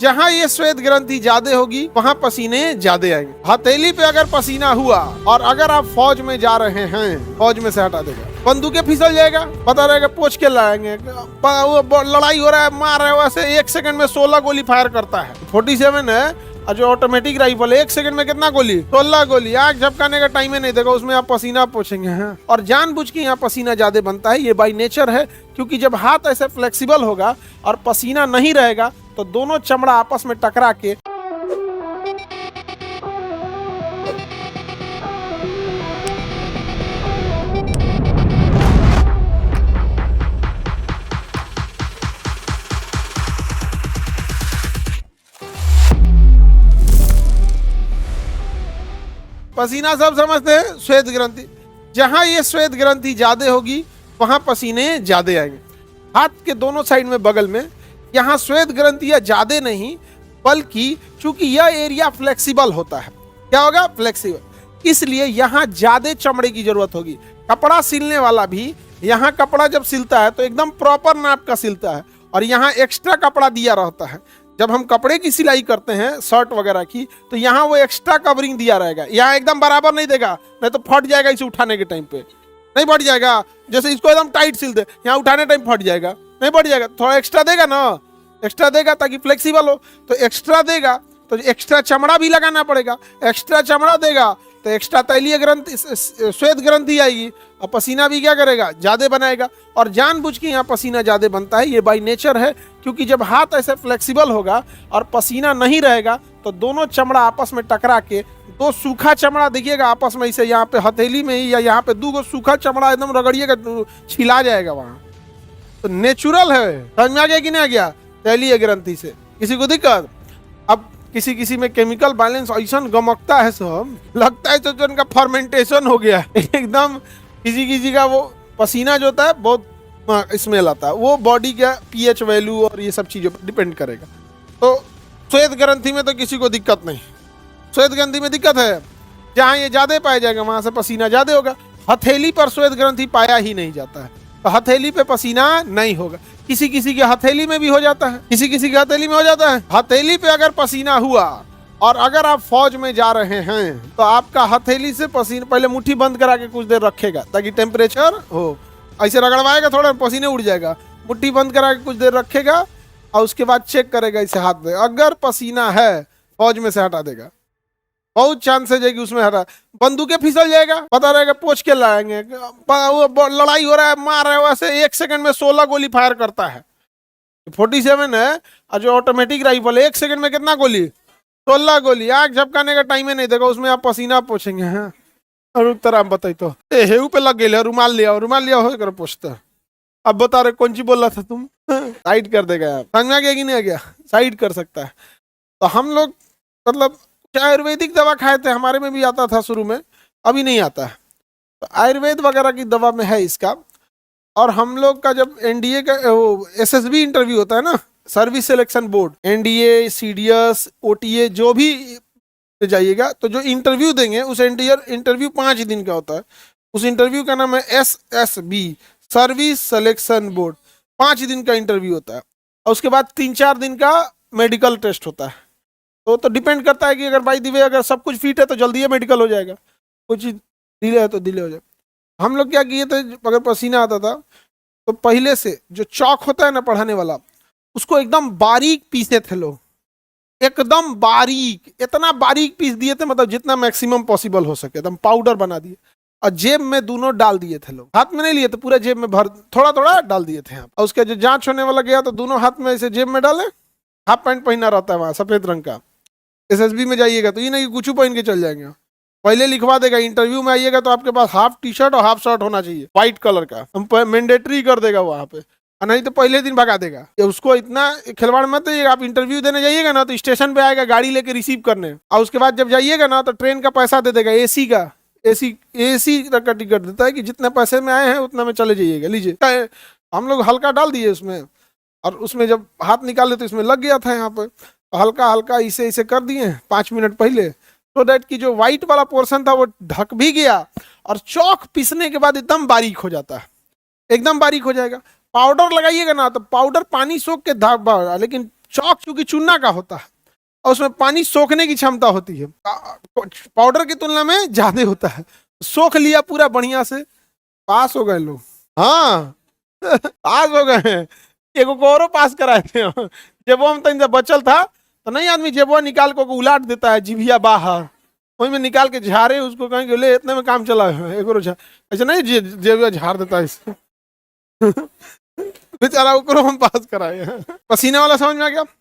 जहाँ ये श्वेत ग्रंथि ज्यादा होगी वहाँ पसीने ज्यादा आएंगे। हथेली पे अगर पसीना हुआ और अगर आप फौज में जा रहे हैं, फौज में से हटा देगा, बंदूकें फिसल जाएगा, पता रहेगा पोंछ के लाएंगे, लड़ाई हो रहा है, मार रहे हो, ऐसे 1 सेकंड में 16 गोली फायर करता है। 47 है और जो ऑटोमेटिक राइफल है 1 सेकंड में कितना गोली, 16 गोली। आग झपकाने का टाइम ही नहीं देगा, उसमें आप पसीना पोंछेंगे हैं। और जानबूझ के यहाँ पसीना ज्यादा बनता है, ये बाई नेचर है, क्योंकि जब हाथ ऐसे फ्लेक्सिबल होगा और पसीना नहीं रहेगा तो दोनों चमड़ा आपस में टकरा के पसीना सब समझते हैं, श्वेत ग्रंथि। जहां ये श्वेत ग्रंथि ज्यादा होगी वहां पसीने ज्यादा आएंगे। हाथ के दोनों साइड में, बगल में, यहाँ श्वेत ग्रंथियां ज्यादा नहीं, बल्कि चूंकि यह एरिया फ्लेक्सिबल होता है, क्या होगा, फ्लेक्सिबल, इसलिए यहाँ ज्यादा चमड़े की जरूरत होगी। कपड़ा सिलने वाला भी यहाँ कपड़ा जब सिलता है तो एकदम प्रॉपर नाप का सिलता है और यहाँ एक्स्ट्रा कपड़ा दिया रहता है। जब हम कपड़े की सिलाई करते हैं शर्ट वगैरह की, तो यहाँ वो एक्स्ट्रा कवरिंग दिया रहेगा, यहाँ एकदम बराबर नहीं देगा, नहीं तो फट जाएगा। इसे उठाने के टाइम पे नहीं फट जाएगा, जैसे इसको एकदम टाइट सिल दे, यहाँ उठाने टाइम फट जाएगा, नहीं फट जाएगा, थोड़ा एक्स्ट्रा देगा ना, एक्स्ट्रा देगा ताकि फ्लेक्सिबल हो। तो एक्स्ट्रा देगा तो एक्स्ट्रा चमड़ा भी लगाना पड़ेगा, एक्स्ट्रा चमड़ा देगा तो एक्स्ट्रा तैलीय ग्रंथि, श्वेत ग्रंथि आएगी और पसीना भी क्या करेगा, ज्यादा बनाएगा। और जानबूझ के यहाँ पसीना ज्यादा बनता है, ये बाई नेचर है, क्योंकि जब हाथ ऐसे फ्लेक्सिबल होगा और पसीना नहीं रहेगा तो दोनों चमड़ा आपस में टकरा के दो सूखा चमड़ा, देखिएगा आपस में, इसे यहाँ पे हथेली में ही या यहाँ पे 2 सूखा चमड़ा एकदम रगड़िएगा, छिला जाएगा वहाँ। तो नेचुरल है, समझ में आ गया कि नहीं आ गया, तैलीय ग्रंथि से। किसी को दिक्कत? अब किसी में केमिकल बैलेंस ऐसा गमकता है, सब लगता है तो उनका फर्मेंटेशन हो गया एकदम। किसी का वो पसीना जो होता है बहुत स्मेल आता है, वो बॉडी का पीएच वैल्यू और ये सब चीजों पर डिपेंड करेगा। तो श्वेत ग्रंथि में तो किसी को दिक्कत नहीं। श्वेत ग्रंथि में दिक्कत है जहाँ ये ज्यादा पाया जाएगा वहां से पसीना ज्यादा होगा। हथेली पर श्वेत ग्रंथि पाया ही नहीं जाता है, तो हथेली पे पसीना नहीं होगा। किसी के हथेली में भी हो जाता है, किसी के हथेली में हो जाता है। हथेली पे अगर पसीना हुआ और अगर आप फौज में जा रहे हैं तो आपका हथेली से पसीना, पहले मुट्ठी बंद करा के कुछ देर रखेगा ताकि टेम्परेचर हो, ऐसे रगड़वाएगा थोड़ा, पसीने उड़ जाएगा, मुट्ठी बंद करा के कुछ देर रखेगा और उसके बाद चेक करेगा इसे हाथ में, अगर पसीना है फौज में से हटा देगा। बहुत चांसेज है कि उसमें हटा, बंदूकें फिसल जाएगा, पता रहेगा पोंछ के लाएंगे, लड़ाई हो रहा है, मार रहे हो, ऐसे 1 सेकंड में 16 गोली फायर करता है। 47 है और जो ऑटोमेटिक राइफल है 1 सेकंड में कितना गोली, 16 गोली। आग झपकाने का टाइम ही नहीं देगा, उसमें आप पसीना पोंछेंगे हैं। और तरह बताई तो हेऊ पे लग गए, रुमाल लिया, रुमाल लिया हो कर पोंछता। अब बता रहे कौन सी बोल रहा था तुम, साइड कर देगा आप, समझ में आ गया कि नहीं आ गया, साइड कर सकता है। तो हम लोग मतलब आयुर्वेदिक दवा खाए थे, हमारे में भी आता था शुरू में, अभी नहीं आता है। तो आयुर्वेद वगैरह की दवा में है इसका। और हम लोग का जब एनडीए का एसएसबी इंटरव्यू होता है ना, service selection board, NDA, CDS, OTA, जो भी जाइएगा तो जो इंटरव्यू देंगे उस इंटरव्यू 5 दिन का होता है। उस इंटरव्यू का नाम है एसएसबी, सर्विस सिलेक्शन बोर्ड। 5 दिन का इंटरव्यू होता है और उसके बाद 3-4 दिन का मेडिकल टेस्ट होता है। तो डिपेंड करता है कि अगर बाई द वे अगर सब कुछ फिट है तो जल्दी मेडिकल हो जाएगा, कुछ डिले है तो डिले हो जाएगा। हम लोग क्या किए थे, अगर पसीना आता था तो पहले से जो चौक होता है ना पढ़ाने वाला, उसको एकदम बारीक पीसे थे लोग, एकदम बारीक, इतना बारीक पीस दिए थे, मतलब जितना मैक्सिमम पॉसिबल हो सके, एकदम पाउडर बना दिए और जेब में दोनों डाल दिए थे लोग। हाथ में नहीं लिए थे, पूरा जेब में भर, थोड़ा थोड़ा डाल दिए थे। और उसका जो जांच होने वाला गया तो दोनों हाथ में ऐसे जेब में डाले। हाफ पैंट पहना रहता है वहाँ सफेद रंग का। एसएसबी में जाइएगा तो ये नहीं कि कुछ पहन के चल जाएंगे, पहले लिखवा देगा। इंटरव्यू में आइएगा तो आपके पास हाफ टी शर्ट और हाफ शर्ट होना चाहिए, व्हाइट कलर का, मैंडेटरी कर देगा वहाँ पे, नहीं तो पहले दिन भगा देगा। उसको इतना खिलवाड़ मत है। आप इंटरव्यू देने जाइएगा ना तो स्टेशन पे आएगा गाड़ी लेके रिसीव करने, और उसके बाद जब जाइएगा ना तो ट्रेन का पैसा दे देगा, एसी का, एसी का टिकट देता है कि जितने पैसे में आए हैं उतना में चले जाइएगा, लीजिए। हम लोग हल्का डाल दिए उसमें, और उसमें जब हाथ निकाले तो इसमें लग गया था यहाँ पे, हल्का हल्का इसे इसे कर दिए 5 मिनट पहले, तो दैट कि जो व्हाइट वाला पोर्शन था वो ढक भी गया। और चौक पीसने के बाद एकदम बारीक हो जाता है, एकदम बारीक हो जाएगा। पाउडर लगाइएगा ना तो पाउडर पानी सोख के धाग, लेकिन चौक चूंकि चूना का होता है और उसमें पानी सोखने की क्षमता होती है, पाउडर की तुलना में ज्यादा होता है। सोख लिया पूरा बढ़िया से, पास हो गए लोग। हाँ पास हो गए हैं। एगो को औरो पास कराए थे जेबो में तनी बचल था तो नहीं, आदमी जेबो निकाल को उलाट देता है जिभिया बाहर, वही में निकाल के झाड़े उसको, कहेंगे ले इतने में काम चला है एगो ऐसा नहीं जेबिया झाड़ देता है इससे बेचारा ओकरो हम पास कराए हैं। पसीने वाला समझ में आ गया।